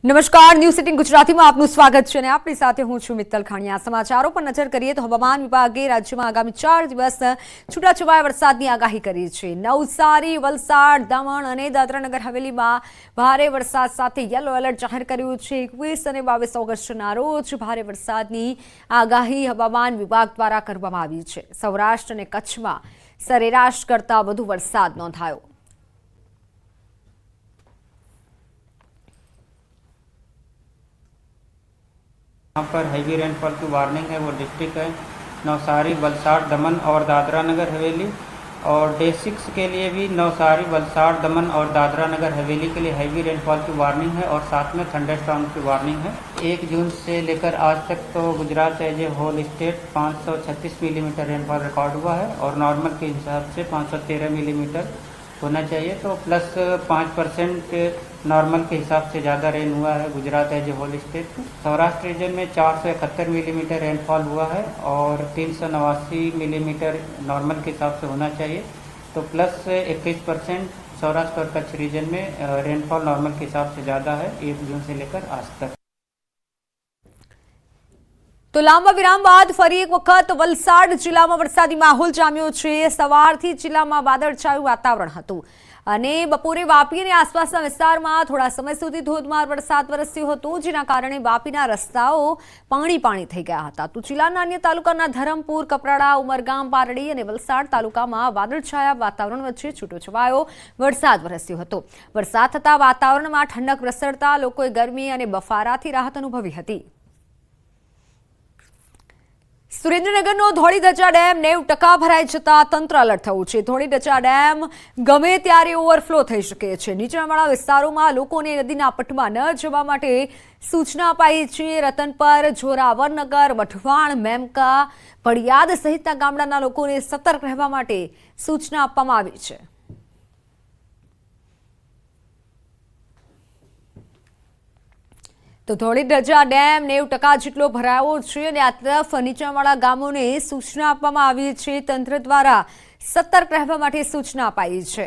નમસ્કાર, ન્યૂઝ 18 ગુજરાતીમાં આપનું સ્વાગત છે અને આપણી સાથે હું છું મિત્તલ ખાણીયા। સમાચારો પર નજર કરીએ તો હવામાન વિભાગે રાજ્યમાં આગામી 4 દિવસ છૂટાછવાયા વરસાદની આગાહી કરી છે। નવસારી, વલસાડ, દમણ અને દાદરાનગર હવેલીમાં ભારે વરસાદ સાથે યલો એલર્ટ જાહેર કર્યું છે। 21 અને 22 ઓગસ્ટના રોજ ભારે વરસાદની આગાહી હવામાન વિભાગ દ્વારા કરવામાં આવી છે। સૌરાષ્ટ્ર અને કચ્છમાં સરેરાશ કરતાં વધુ વરસાદ નોંધાયો। यहाँ पर हैवी रेनफॉल की वार्निंग है। वो डिस्ट्रिक्ट है नवसारी, वलसाड़, दमन और दादरा नगर हवेली। और डे 6 के लिए भी नवसारी, वलसाड़, दमन और दादरा नगर हवेली के लिए हैवी रेनफॉल की वार्निंग है और साथ में थंडरस्टॉर्म की वार्निंग है। 1 जून से लेकर आज तक तो Gujarat as a whole state 536 millimetre rainfall record हुआ है और नॉर्मल के हिसाब से 513 मिलीमीटर होना चाहिए। तो प्लस 5% नॉर्मल के हिसाब से ज़्यादा रेन हुआ है Gujarat as a whole state. Saurashtra region में 471 मिलीमीटर रेनफॉल हुआ है और 389 मिलीमीटर नॉर्मल के हिसाब से होना चाहिए। तो प्लस 21% सौराष्ट्र और कच्छ रीजन में रेनफॉल नॉर्मल के हिसाब से ज़्यादा है 1 जून से लेकर आज तक। तो लांबा विराम बाद फरी एक वखत वलसाड जिल्लामां वरसादी माहोल जाम्यो छे। सवारथी जिल्लामां वादळछाયું वातावरण हतुं અને બપોરે વાપી અને આસપાસના વિસ્તારમાં થોડા સમય સુધી ધોધમાર વરસાદ વરસ્યો હતો, જેના કારણે વાપીના રસ્તાઓ પાણી થઈ ગયા હતા। તો જિલ્લાના અન્ય તાલુકાના ધરમપુર, કપરાડા, ઉમરગામ, પારડી અને વલસાડ તાલુકામાં વાદળછાયા વાતાવરણ વચ્ચે છૂટોછવાયો વરસાદ વરસ્યો હતો। વરસાદ થતા વાતાવરણમાં ઠંડક પ્રસરતા લોકોએ ગરમી અને બફારાથી રાહત અનુભવી હતી। સુરેન્દ્રનગરનો ધોળીધજા ડેમ 90% ભરાઈ જતા તંત્ર એલર્ટ થયું છે। ધોળીધજા ડેમ ગમે ત્યારે ઓવરફ્લો થઈ શકે છે। નીચાણવાળા વિસ્તારોમાં લોકોને નદીના પટમાં ન જવા માટે સૂચના અપાઈ છે। રતનપર, જોરાવરનગર, વઢવાણ, મેમકા, પડિયાદ સહિતના ગામડાના લોકોને સતર્ક રહેવા માટે સૂચના આપવામાં આવી છે। તો ધોળીધજા ડેમ 90% જેટલો ભરાયો છે અને આ તરફ નીચાણવાળા ગામોને સૂચના આપવામાં આવી છે। તંત્ર દ્વારા સતર્ક રહેવા માટે સૂચના અપાઈ છે।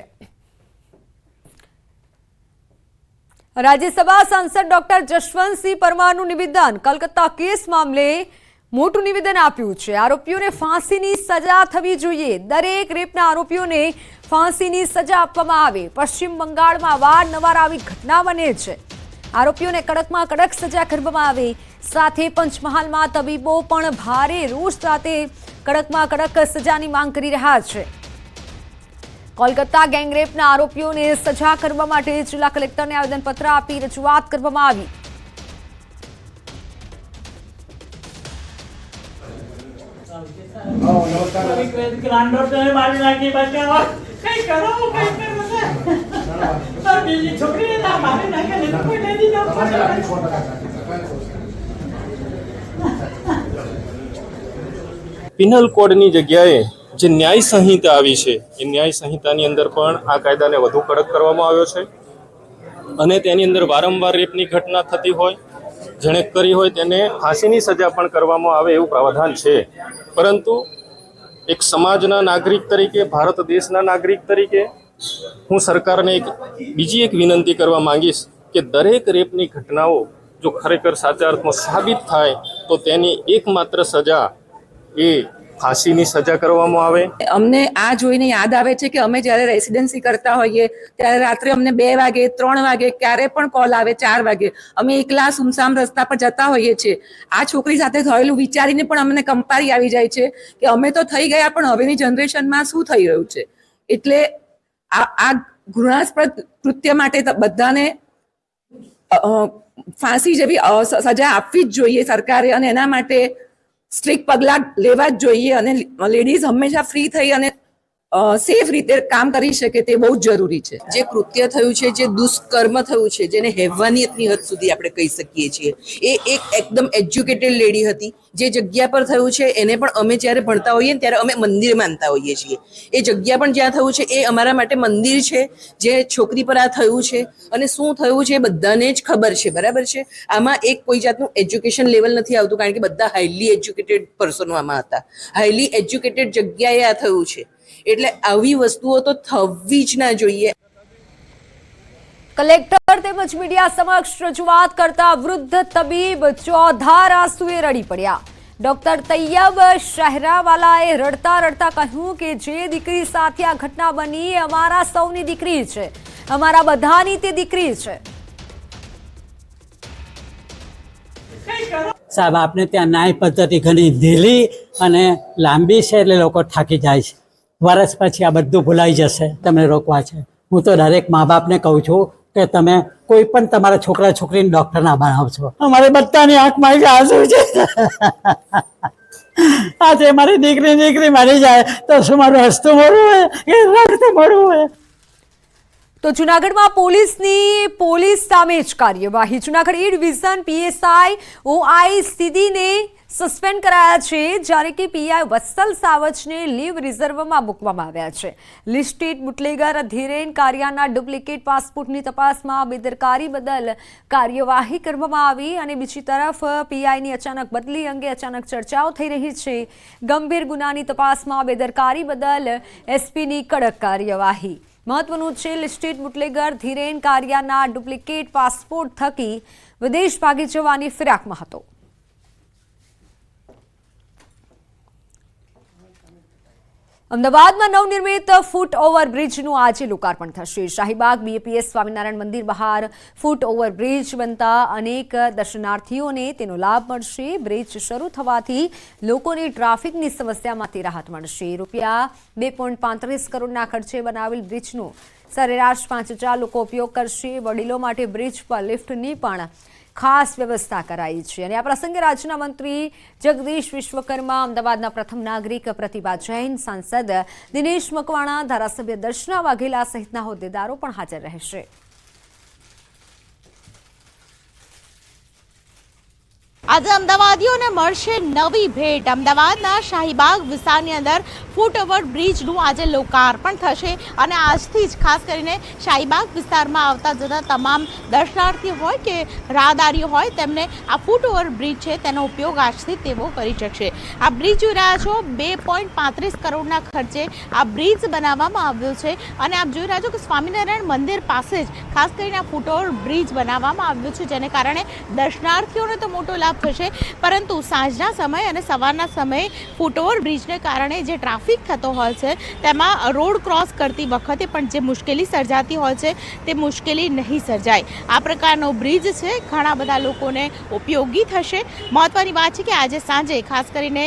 રાજ્યસભા સાંસદ ડોક્ટર જશવંતસિંહ પરમારનું નિવેદન। કલકત્તા કેસ મામલે મોટું નિવેદન આપ્યું છે। આરોપીઓને ફાંસીની સજા થવી જોઈએ। દરેક રેપના આરોપીઓને ફાંસીની સજા આપવામાં આવે। પશ્ચિમ બંગાળમાં વારંવાર આવી ઘટના બને છે। આરોપીઓને કડકમાં કડક સજા કરવામાં આવે। સાથે પંચમહાલમાં તબીબો પણ ભારે રોષ સાથે કડકમાં કડક સજાની માંગ કરી રહ્યા છે। કોલકાતા ગેંગરેપના આરોપીઓને સજા કરવા માટે જિલ્લા કલેક્ટરને આવેદનપત્ર આપી રજૂઆત કરવામાં આવી। पिनल कोडनी जग्याए जे न्याय संहिता आवी छे ए न्याय संहितानी अंदर पण आ कायदाने વધુ કડક કરવામાં આવ્યો છે અને તેની અંદર વારંવાર રેપની ઘટના થતી હોય, જેણે કરી હોય તેને ફાંસીની સજા પણ કરવામાં આવે એવું પ્રાવધાન છે। પરંતુ એક સમાજના નાગરિક તરીકે, ભારત દેશના નાગરિક તરીકે હું સરકારને બીજી એક વિનંતી કરવા માંગીશ કે દરેક રેપની ઘટનાઓ જો ખરેખર સાચા અર્થમાં સાબિત થાય તો તેની એકમાત્ર સજા એ ફાંસીની સજા કરવામાં આવે। અમને આ જોઈને યાદ આવે છે કે અમે જ્યારે રેસિડેન્સી કરતા હોઈએ ત્યારે રાત્રે અમને 2 વાગે, 3 વાગે, ક્યારે પણ કોલ આવે 4 વાગે। અમે એકલા સુમસામ રસ્તા પર જતા હોઈએ છીએ। આ છોકરી સાથે થયેલું વિચારીને પણ અમને કંપારી આવી જાય છે કે અમે તો થઈ ગયા પણ હવેની જનરેશનમાં શું થઈ રહ્યું છે। એટલે આ ઘૃણાસ્પદ કૃત્ય માટે બધાને ફાંસી જેવી સજા આપવી જ જોઈએ સરકારે અને એના માટે સ્ટ્રિક્ટ પગલાં લેવા જ જોઈએ અને લેડીઝ હંમેશા ફ્રી થઈ અને સેફ રીતે કામ કરી શકે તે બહુ જ જરૂરી છે। જે કૃત્ય થયું છે, જે દુષ્કર્મ થયું છે, જેને હેવાનિયતની હદ સુધી આપણે કહી શકીએ છીએ, એ એક એકદમ એજ્યુકેટેડ લેડી હતી। જે જગ્યા પર થયું છે એને પણ અમે જ્યારે ભણતા હોઈએ ને ત્યારે અમે મંદિર માનતા હોઈએ છીએ। એ જગ્યા પણ જ્યાં થયું છે એ અમારા માટે મંદિર છે। જે છોકરી પર આ થયું છે અને શું થયું છે એ બધાને જ ખબર છે, બરાબર છે। આમાં એક કોઈ જાતનું એજ્યુકેશન લેવલ નથી આવતું કારણ કે બધા હાઈલી એજ્યુકેટેડ પર્સનો આમાં હતા। હાઈલી એજ્યુકેટેડ જગ્યાએ આ થયું છે એટલે આવી વસ્તુઓ તો થવી જ ના જોઈએ। કલેક્ટર તેમજ મીડિયા સમક્ષ રજૂઆત કરતા વૃદ્ધ તબીબ ચોધાર આંસુએ રડી પડ્યા. ડોક્ટર તૈયબ શહેરાવાલાએ રડતા રડતા કહ્યું કે જે દીકરી સાથે આ ઘટના બની એ અમારા સૌની દીકરી છે, અમારા બધાની તે દીકરી છે. સાહેબ, આપણે ત્યાં ન્યાય પદ્ધતિ ઘણી ઢીલી અને લાંબી છે, એટલે લોકો થાકી જાય છે. વર્ષ પછી આ બધું ભૂલાઈ જશે, તમને રોકવા છે. હું તો દરેક મા બાપને કહું છું કે તમે કોઈ પણ તમારા છોકરા છોકરીને ડૉક્ટર ના બનાવશો. અમારે બધાની આંખમાં આંસુ છે. આજે મારી દીકરી મારી જાય તો શું મારું હસતું મળવું હોય કે રડતું મળવું હોય? તો જૂનાગઢમાં પોલીસ સામે જ કાર્યવાહી. Junagadh A division PSI OI સીધીને સસ્પેન્ડ કરાયા છે, જ્યારે કે PI વત્સલ સાવજને લીવ રિઝર્વમાં મૂકવામાં આવ્યા છે. લિસ્ટેડ બુટલેગર ધીરેન કારિયાના ડુપ્લિકેટ પાસપોર્ટની તપાસમાં બેદરકારી બદલ કાર્યવાહી કરવામાં આવી અને બીજી તરફ PIની અચાનક બદલી અંગે અચાનક ચર્ચાઓ થઈ રહી છે. ગંભીર ગુનાની તપાસમાં બેદરકારી બદલ SPની કડક કાર્યવાહી. મહત્વનું છે, લિસ્ટેડ બુટલેગર ધીરેન કારિયાના ડુપ્લિકેટ પાસપોર્ટ થકી વિદેશ ભાગી જવાની ફિરાકમાં હતો. અમદાવાદમાં નવનિર્મિત ફૂટ ઓવરબ્રિજનું આજે લોકાર્પણ થશે. શાહીબાગ BAPS સ્વામિનારાયણ મંદિર બહાર ફૂટ ઓવરબ્રિજ બનતા અનેક દર્શનાર્થીઓને તેનો લાભ મળશે. બ્રિજ શરૂ થવાથી લોકોની ટ્રાફિકની સમસ્યામાંથી રાહત મળશે. ₹2.35 કરોડના ખર્ચે બનાવેલ બ્રિજનો સરેરાશ 5,000 લોકો ઉપયોગ કરશે. વડીલો માટે બ્રિજ પર લિફ્ટની પણ ખાસ વ્યવસ્થા કરાઈ છે. અને આ પ્રસંગે રાજ્યના મંત્રી જગદીશ વિશ્વકર્મા, અમદાવાદના પ્રથમ નાગરિક પ્રતિભા જૈન, સાંસદ દિનેશ મકવાણા, ધારાસભ્ય દર્શના વાઘેલા સહિતના હોદ્દેદારો પણ હાજર રહેશે. આજે અમદાવાદીઓને મળશે નવી ભેટ. અમદાવાદના શાહીબાગ વિસ્તારની અંદર ફૂટ ઓવર બ્રિજનું આજે લોકાર્પણ થશે અને આજથી જ ખાસ કરીને શાહીબાગ વિસ્તારમાં આવતા જતા તમામ દર્શનાર્થીઓ હોય કે રાહદારીઓ હોય તેમને આ ફૂટ ઓવર બ્રિજ છે તેનો ઉપયોગ આજથી તેઓ કરી શકશે. આ બ્રિજ જોઈ રહ્યા છો, 2.35 કરોડના ખર્ચે આ બ્રિજ બનાવવામાં આવ્યો છે અને આપ જોઈ રહ્યા છો કે સ્વામિનારાયણ મંદિર પાસે જ ખાસ કરીને આ ફૂટ ઓવર બ્રિજ બનાવવામાં આવ્યો છે, જેને કારણે દર્શનાર્થીઓને તો મોટો લાભ થશે, પરંતુ સાંજના સમય અને સવારના સમયે ફૂટ ઓવર બ્રિજને કારણે જે ટ્રાફિક થતો હોય છે તેમાં રોડ ક્રોસ કરતી વખતે પણ જે મુશ્કેલી સર્જાતી હોય છે તે મુશ્કેલી નહીં સર્જાય. આ પ્રકારનો બ્રિજ છે ઘણા બધા લોકોને ઉપયોગી થશે. મહત્વની વાત છે કે આજે સાંજે ખાસ કરીને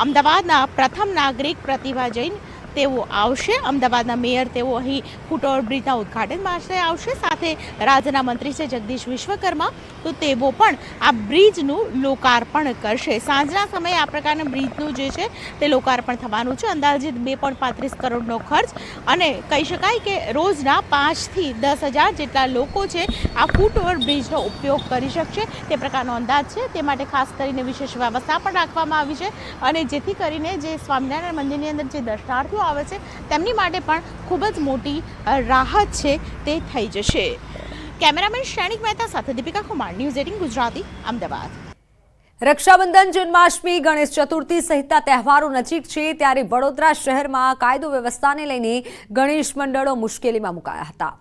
અમદાવાદના પ્રથમ નાગરિક પ્રતિભા જૈન તેઓ આવશે. અમદાવાદના મેયર તેઓ અહીં ફૂટ ઓવર બ્રિજના ઉદ્ઘાટન માટે આવશે. સાથે રાજ્યના મંત્રી છે જગદીશ વિશ્વકર્મા, તો તેઓ પણ આ બ્રિજનું લોકાર્પણ કરશે. સાંજના સમયે આ પ્રકારના બ્રિજનું જે છે તે લોકાર્પણ થવાનું છે. અંદાજિત 2.35 કરોડનો ખર્ચ અને કહી શકાય કે રોજના 5 થી 10,000 જેટલા લોકો છે આ ફૂટ ઓવર બ્રિજનો ઉપયોગ કરી શકશે તે પ્રકારનો અંદાજ છે. તે માટે ખાસ કરીને વિશેષ વ્યવસ્થા પણ રાખવામાં આવી છે અને જેથી કરીને જે સ્વામિનારાયણ મંદિરની અંદર જે દર્શનાર્થીઓ આવે છે તેમની માટે પણ ખૂબ જ મોટી રાહત છે તે થઈ જશે. કેમેરામેન શ્રેણિક મહેતા સાથે દીપિકા કુમાર, ન્યૂઝ 18 ગુજરાતી, અમદાવાદ. રક્ષાબંધન, જન્માષ્ટમી, ગણેશ ચતુર્થી સહિતના તહેવારો નજીક છે ત્યારે વડોદરા શહેરમાં કાયદો વ્યવસ્થાને લઈને ગણેશ મંડળો મુશ્કેલીમાં મુકાયા હતા.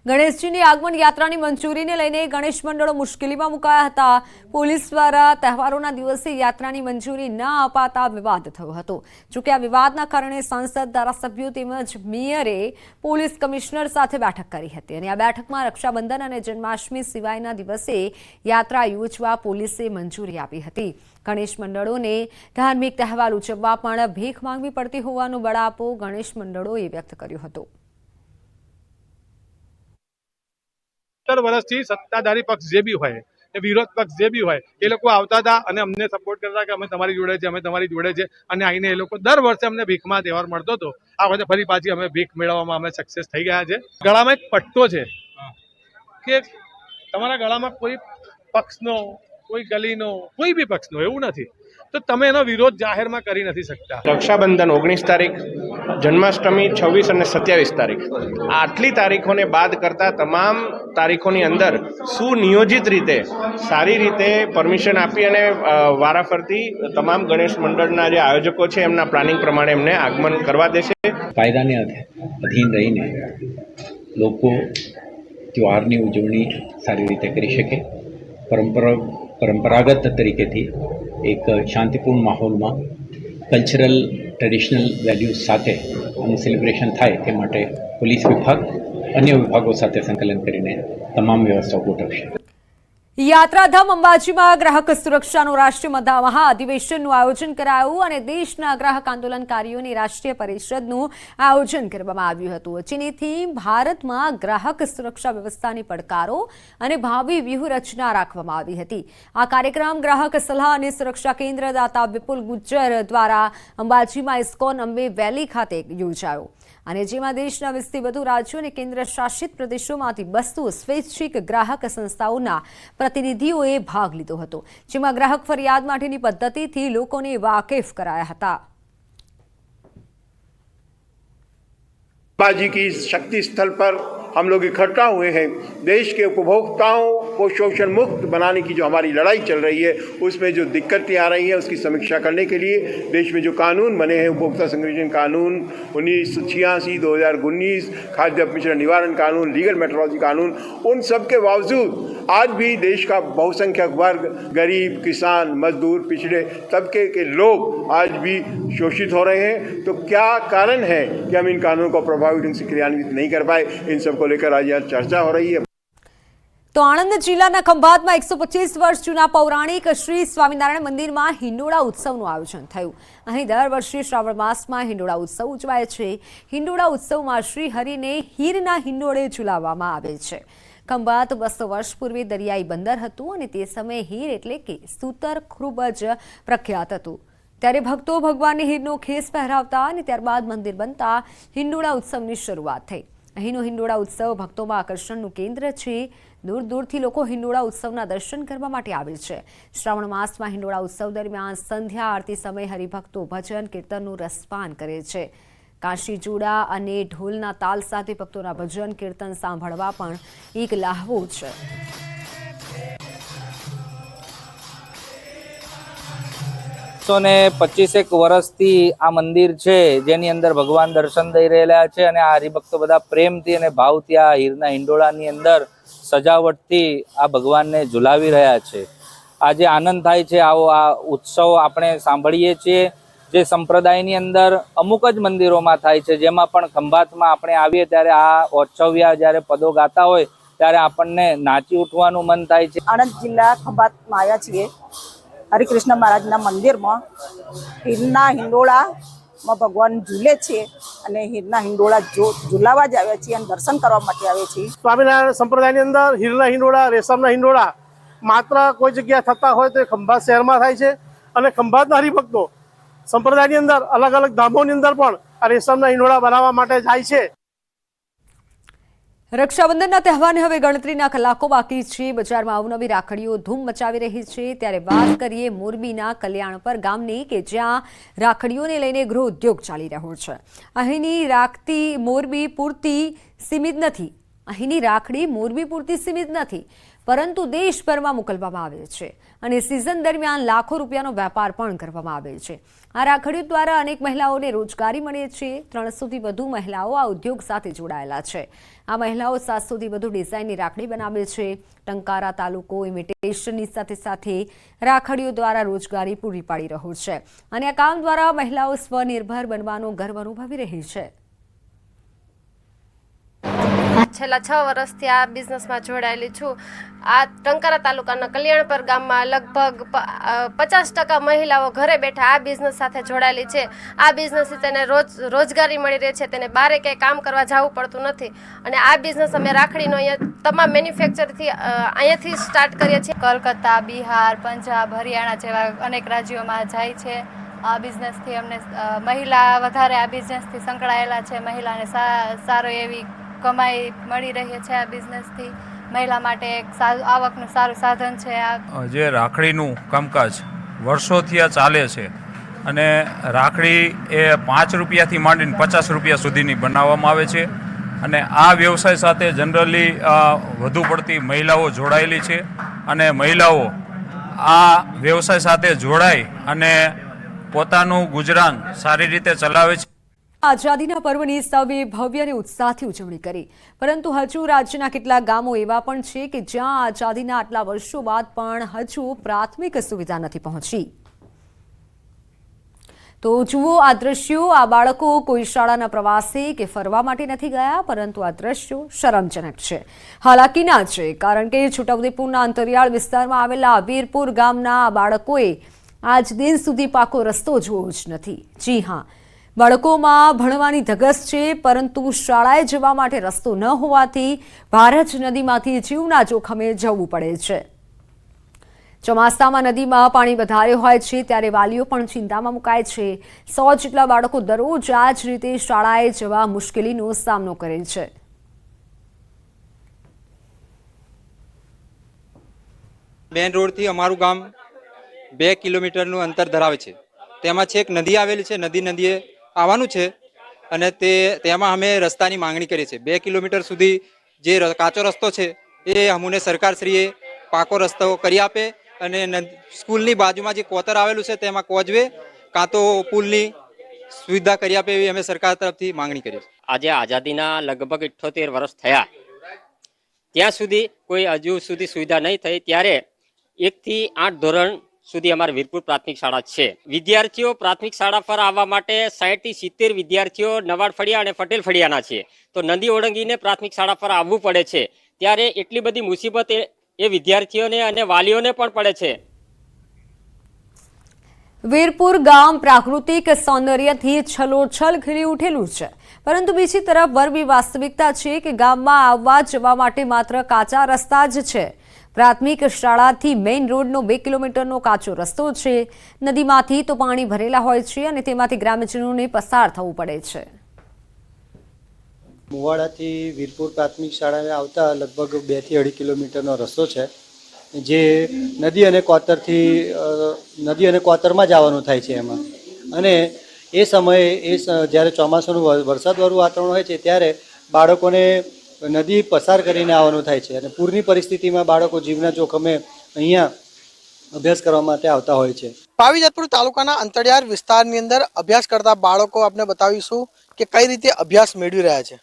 ગણેશજીની આગમન યાત્રાની મંજૂરીને લઈને ગણેશ મંડળો મુશ્કેલીમાં મુકાયા હતા. પોલીસ દ્વારા તહેવારોના દિવસે યાત્રાની મંજૂરી ન અપાતા વિવાદ થયો હતો. જોકે આ વિવાદના કારણે સાંસદ, ધારાસભ્યો તેમજ મેયરે પોલીસ કમિશનર સાથે બેઠક કરી હતી અને આ બેઠકમાં રક્ષાબંધન અને જન્માષ્ટમી સિવાયના દિવસે યાત્રા યોજવા પોલીસે મંજૂરી આપી હતી. ગણેશ મંડળોને ધાર્મિક તહેવાર ઉજવવા પણ ભીખ માંગવી પડતી હોવાનો બળાપો ગણેશ મંડળોએ વ્યક્ત કર્યો હતો. 70 વર્ષથી સત્તાધારી પક્ષ જે બી હોય, એ વિરોધ પક્ષ જે બી હોય, એ લોકો આવતા હતા અને અમને સપોર્ટ કરતા કે અમે તમારી જોડે છે, અમે તમારી જોડે છે, અને આવીને એ લોકો દર વર્ષે અમને ભીખમાં તહેવાર મળતો હતો. આ વખતે ફરી પાછી અમે ભીખ મેળવવામાં અમે સક્સેસ થઈ ગયા છે. ગળામાં એક પટ્ટો છે કે તમારા ગળામાં કોઈ પક્ષનો, કોઈ ગલીનો, કોઈ બી પક્ષનો એવું નથી, તો તમે એનો વિરોધ જાહેરમાં કરી નથી શકતા. રક્ષાબંધન 19 તારીખ, જન્માષ્ટમી 26 અને 27 તારીખ, આટલી તારીખોને બાદ કરતા તમામ તારીખોની અંદર સુનિયોજિત રીતે, સારી રીતે પરમિશન આપી અને વારાફરતી તમામ ગણેશ મંડળના જે આયોજકો છે એમના પ્લાનિંગ પ્રમાણે એમને આગમન કરવા દેશે. કાયદાને અધીન રહીને લોકો ત્યોહારની ઉજવણી સારી રીતે કરી શકે, પરંપરાગત તરીકેથી એક શાંતિપૂર્ણ માહોલમાં કલ્ચરલ ટ્રેડિશનલ વેલ્યુઝ સાથે આનું સેલિબ્રેશન થાય તે માટે પોલીસ વિભાગ અન્ય વિભાગો સાથે સંકલન કરીને તમામ વ્યવસ્થાઓ ગોઠવશે. યાત્રાધામ અંબાજીમાં ગ્રાહક સુરક્ષાનું રાષ્ટ્રીય મહાઅધિવેશનનું આયોજન કરાયું અને દેશના ગ્રાહક આંદોલનકારીઓની રાષ્ટ્રીય પરિષદનું આયોજન કરવામાં આવ્યું હતું. જેની થીમ ભારતમાં ગ્રાહક સુરક્ષા વ્યવસ્થાની પડકારો અને ભાવિ વ્યૂહરચના રાખવામાં આવી હતી. આ કાર્યક્રમ ગ્રાહક સલાહ અને સુરક્ષા કેન્દ્ર દાતા વિપુલ ગુજ્જર દ્વારા અંબાજીમાં ઇસ્કોન અંબે વેલી ખાતે યોજાયો અને જેમાં દેશના 20થી વધુ રાજ્યો અને કેન્દ્ર શાસિત પ્રદેશોમાંથી 200 સ્વૈચ્છિક ગ્રાહક સંસ્થાઓના પ્રતિનિધિઓએ ભાગ લીધો હતો, જેમાં ગ્રાહક ફરિયાદ માટેની પદ્ધતિથી લોકોને વાકેફ કરાયા હતા. बाजी की शक्ति स्थल पर हम लोग इकट्ठा हुए हैं. देश के उपभोक्ताओं को शोषण मुक्त बनाने की जो हमारी लड़ाई चल रही है उसमें जो दिक्कतें आ रही हैं उसकी समीक्षा करने के लिए देश में जो कानून बने हैं, उपभोक्ता संरक्षण कानून 1986, 2019, खाद्य अपमिश्रण निवारण कानून, लीगल मेट्रोलॉजी कानून, उन सब के बावजूद आज भी देश का बहुसंख्यक वर्ग, गरीब, किसान, मजदूर, पिछड़े तबके के लोग आज भी शोषित हो रहे हैं. तो क्या कारण है कि हम इन कानूनों को प्रभावी ढंग से क्रियान्वित नहीं कर पाए? इन सब को लेकर आज यहाँ चर्चा हो रही है. તો આણંદ જિલ્લાના ખંભાતમાં 125 વર્ષ જૂના પૌરાણિક શ્રી સ્વામિનારાયણ મંદિરમાં હિંડોળા ઉત્સવનું આયોજન થયું. અહીં દર વર્ષે શ્રાવણ માસમાં હિંડોળા ઉત્સવ ઉજવાય છે. હિંડોળા ઉત્સવમાં શ્રી હરિને હીરના હિંડોળે ઝુલાવવામાં આવે છે. ખંભાત 200 વર્ષ પૂર્વે દરિયાઈ બંદર હતું અને તે સમયે હીર એટલે કે સૂતર ખૂબ જ પ્રખ્યાત હતું. ત્યારે ભક્તો ભગવાનને હીરનો ખેસ પહેરાવતા અને ત્યારબાદ મંદિર બનતા હિંડોળા ઉત્સવની શરૂઆત થઈ. અહીંનો હિંડોળા ઉત્સવ ભક્તોમાં આકર્ષણનું કેન્દ્ર છે. દૂર દૂરથી લોકો હિંડોળા ઉત્સવના દર્શન કરવા માટે આવે છે. શ્રાવણ માસમાં હિંડોળા ઉત્સવ દરમિયાન સંધ્યા આરતી સમયે હરિભક્તો ભજન કીર્તનનું રસપાન કરે છે. કાશી જોડા અને ઢોલના તાલ સાથે ભક્તોના ભજન કીર્તન સાંભળવા પણ એક લહાવો છે. 125 વર્ષથી આ મંદિર છે જેની અંદર ભગવાન દર્શન દઈ રહેલા છે અને આ હરિભક્તો બધા પ્રેમથી અને ભાવથી આ હીરના હિંડોળાની અંદર સજાવટથી આ ભગવાનને ઝુલાવી રહ્યા છે. આજે આનંદ થાય છે. આવો આ ઉત્સવ આપણે સાંભળીએ છીએ જે સંપ્રદાયની અંદર અમુક જ મંદિરોમાં થાય છે, જેમાં પણ ખંભાતમાં આપણે આવીએ ત્યારે આ ઓછવ્યા જ્યારે પદો ગાતા હોય ત્યારે આપણને નાચી ઉઠવાનું મન થાય છે. આણંદ જિલ્લા ખંભાતમાં આવ્યા છીએ. હરિકૃષ્ણ મહારાજના મંદિરમાં હીરના હિંડોળામાં ભગવાન ઝૂલે છે અને હીરના હિંડોળા ઝૂલાવા જ આવ્યા છીએ અને દર્શન કરવા માટે આવ્યા છીએ. સ્વામિનારાયણ સંપ્રદાયની અંદર હીરના હિંડોળા, રેશમના હિંડોળા માત્ર કોઈ જગ્યા થતા હોય તો ખંભાત શહેરમાં થાય છે અને ખંભાતના હરિભક્તો સંપ્રદાયની અંદર અલગ અલગ ધામોની અંદર પણ આ રેશમના હિંડોળા બનાવવા માટે જાય છે. રક્ષાબંધનના તહેવારને હવે ગણતરીના કલાકો બાકી છે. બજારમાં અવનવી રાખડીઓ ધૂમ મચાવી રહી છે. ત્યારે વાત કરીએ મોરબીના કલ્યાણપર ગામની કે જ્યાં રાખડીઓને લઈને ગૃહ ઉદ્યોગ ચાલી રહ્યો છે. અહીંની રાખડી મોરબી પૂરતી સીમિત નથી પરંતુ દેશભરમાં મોકલવામાં આવે છે અને સિઝન દરમિયાન લાખો રૂપિયાનો વેપાર પણ કરવામાં આવે છે. આ રાખડીઓ દ્વારા અનેક મહિલાઓને રોજગારી મળે છે. 300થી વધુ મહિલાઓ આ ઉદ્યોગ સાથે જોડાયેલા છે. આ મહિલાઓ 700થી વધુ ડિઝાઇનની રાખડી બનાવે છે. ટંકારા તાલુકો ઇમિટેશનની સાથે સાથે રાખડીઓ દ્વારા રોજગારી પૂરી પાડી રહ્યો છે અને આ કામ દ્વારા મહિલાઓ સ્વનિર્ભર બનવાનો ગર્વ અનુભવી રહી છે. છેલ્લા 6 વર્ષથી આ બિઝનેસમાં જોડાયેલી છું. આ ટંકારા તાલુકાના કલ્યાણપર ગામમાં લગભગ 50% મહિલાઓ ઘરે બેઠા આ બિઝનેસ સાથે જોડાયેલી છે. આ બિઝનેસથી તેને રોજગારી મળી રહે છે. તેને બહાર ક્યાંય કામ કરવા જવું પડતું નથી અને આ બિઝનેસ અમે રાખડીનો અહીંયા તમામ મેન્યુફેક્ચરથી અહીંયાથી સ્ટાર્ટ કરીએ છીએ. કોલકાતા, બિહાર, પંજાબ, હરિયાણા જેવા અનેક રાજ્યોમાં જાય છે. આ બિઝનેસથી અમને મહિલા વધારે આ બિઝનેસથી સંકળાયેલા છે. મહિલાને સારો એવી કમાઈ મળી રહી છે. આ બિઝનેસથી મહિલા માટે એક આવકનું સારું સાધન છે. જે રાખડીનું કામકાજ વર્ષોથી આ ચાલે છે અને રાખડી એ 5 રૂપિયાથી માંડીને 50 રૂપિયા સુધીની બનાવવામાં આવે છે અને આ વ્યવસાય સાથે જનરલી વધુ પડતી મહિલાઓ જોડાયેલી છે અને મહિલાઓ આ વ્યવસાય સાથે જોડાઈ અને પોતાનું ગુજરાન સારી રીતે ચલાવે છે. આઝાદીના પર્વની સૌએ ભવ્ય અને ઉત્સાહથી ઉજવણી કરી, પરંતુ હજુ રાજ્યના કેટલાક ગામો એવા પણ છે કે જ્યાં આઝાદીના આટલા વર્ષો બાદ પણ હજુ પ્રાથમિક સુવિધા નથી પહોંચી. તો જુઓ આ દ્રશ્યો. આ બાળકો કોઈ શાળાના પ્રવાસે કે ફરવા માટે નથી ગયા, પરંતુ આ દ્રશ્યો શરમજનક છે, હાલાકીના છે, કારણ કે છોટાઉદેપુરના અંતરિયાળ વિસ્તારમાં આવેલા વીરપુર ગામના આ બાળકોએ આજ દિન સુધી પાકો રસ્તો જોયો જ નથી. જી હા, બાળકોમાં ભણવાની ધગશ છે, પરંતુ શાળાએ જવા માટે રસ્તો ન હોવાથી ભારજ નદીમાંથી જીવના જોખમે જવું પડે છે. ચોમાસામાં નદીમાં પાણી વધારે હોય છે ત્યારે વાલીઓ પણ ચિંતામાં મુકાય છે. 100 જેટલા બાળકો દરરોજ આ જ રીતે શાળાએ જવા મુશ્કેલીનો સામનો કરે છે. મેન રોડથી અમારું ગામ 2 કિલોમીટરનું અંતર ધરાવે છે. તેમાં છેક નદી આવેલી છે, નદીએ આવવાનું છે અને તેમાં અમે રસ્તાની માંગણી કરી છે. 2 કિલોમીટર સુધી જે કાચો રસ્તો છે એ અમને સરકારશ્રીએ પાકો રસ્તો કરી આપે અને સ્કૂલની બાજુમાં જે કોતર આવેલું છે તેમાં કોઝવે કાં તો પુલની સુવિધા કરી આપે એવી અમે સરકાર તરફથી માંગણી કરી છે. આજે આઝાદીના લગભગ 78 વર્ષ થયા, ત્યાં સુધી કોઈ હજુ સુધી સુવિધા નહીં થઈ. ત્યારે 1 થી 8 ધોરણ સુધી અમારી વીરપુર પ્રાથમિક શાળા છે. વિદ્યાર્થીઓ પ્રાથમિક શાળા પર આવવા માટે 60 થી 70 વિદ્યાર્થીઓ નવાડ ફળિયા અને પટેલ ફળિયાના છે, તો નદી ઓળંગીને પ્રાથમિક શાળા પર આવવું પડે છે. ત્યારે એટલી બધી મુસીબત એ વિદ્યાર્થીઓને અને વાલીઓને પણ પડે છે. વીરપુર ગામ પ્રાકૃતિક સૌંદર્યથી છલોછલ ખીલી ઉઠેલું છે, પરંતુ બીજી તરફ વરવી વાસ્તવિકતા છે કે ગામમાં આવવા જવા માટે માત્ર કાચા રસ્તા જ છે. પ્રાથમિક શાળાથી મેઇન રોડનો 2 કિલોમીટરનો કાચો રસ્તો છે. નદીમાંથી તો પાણી ભરેલા હોય છે અને તેમાંથી ગ્રામજનોને પસાર થવું પડે છે. મુવાડાથી વીરપુર પ્રાથમિક શાળાએ આવતા લગભગ 2 થી 2.5 કિલોમીટરનો રસ્તો છે, જે નદી અને કોતરમાં જવાનું થાય છે એમાં. અને એ સમયે જ્યારે ચોમાસાનું વરસાદવાળું વાતાવરણ હોય છે ત્યારે બાળકોને નદી પસાર કરીને આવવાનું થાય છે અને પૂરની પરિસ્થિતિમાં બાળકો જીવના જોખમે અહીંયા અભ્યાસ કરવા માટે આવતા હોય છે. પાવીજેતપુર તાલુકાના અંતરિયાળ વિસ્તારની અંદર અભ્યાસ કરતા બાળકો આપણે બતાવીશું કે કઈ રીતે અભ્યાસ મેળવી રહ્યા છે.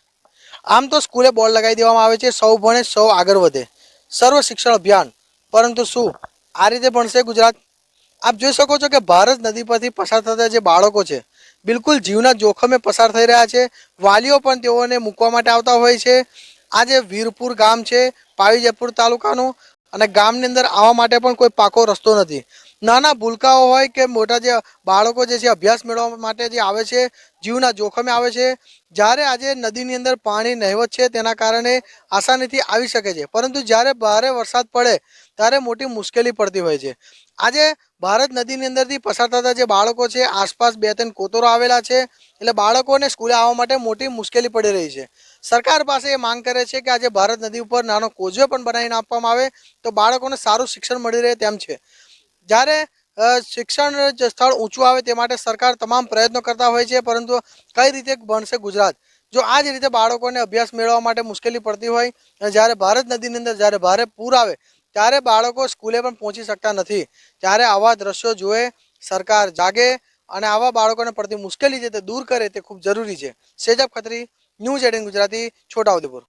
આમ તો સ્કૂલે બોર્ડ લગાવી દેવામાં આવે છે, સૌ ભણે સૌ આગળ વધે, સર્વ શિક્ષણ અભિયાન, પરંતુ શું આ રીતે ભણશે ગુજરાત? આપ જોઈ શકો છો કે ભારત નદી પરથી પસાર થતા જે બાળકો છે બિલકુલ જીવના જોખમે પસાર થઈ રહ્યા છે. વાલીઓ પણ તેઓને મૂકવા માટે આવતા હોય છે. આ જે વીરપુર ગામ છે પાવીજેતપુર તાલુકાનું, અને ગામની અંદર આવવા માટે પણ કોઈ પાકો રસ્તો નથી. નાના ભૂલકાઓ હોય કે મોટા જે બાળકો જે છે અભ્યાસ મેળવવા માટે જે આવે છે જીવના જોખમે આવે છે. જ્યારે આજે નદીની અંદર પાણી નહિવત છે તેના કારણે આસાનીથી આવી શકે છે, પરંતુ જ્યારે ભારે વરસાદ પડે ત્યારે મોટી મુશ્કેલી પડતી હોય છે. આજે ભારત નદીની અંદરથી પસાર થતા જે બાળકો છે, આસપાસ 2-3 કોતરો આવેલા છે, એટલે બાળકોને સ્કૂલે આવવા માટે મોટી મુશ્કેલી પડી રહી છે. સરકાર પાસે એ માંગ કરે છે કે આજે ભારત નદી ઉપર નાનો કોઝવે પણ બનાવીને આપવામાં આવે તો બાળકોને સારું શિક્ષણ મળી રહે તેમ છે. જ્યારે શિક્ષણ સ્થળ ઊંચું આવે તે માટે સરકાર તમામ પ્રયત્નો કરતા હોય છે, પરંતુ કઈ રીતે ભણશે ગુજરાત જો આ જ રીતે બાળકોને અભ્યાસ મેળવવા માટે મુશ્કેલી પડતી હોય? અને જ્યારે ભારત નદીની અંદર જ્યારે ભારે પૂર આવે ત્યારે બાળકો સ્કૂલે પણ પહોંચી શકતા નથી. ત્યારે આવા દ્રશ્યો જોએ, સરકાર જાગે અને આવા બાળકોને પડતી મુશ્કેલી છે તે દૂર કરે તે ખૂબ જરૂરી છે. સેજબ ખત્રી, ન્યૂઝ 18 ગુજરાતી, છોટાઉદેપુર.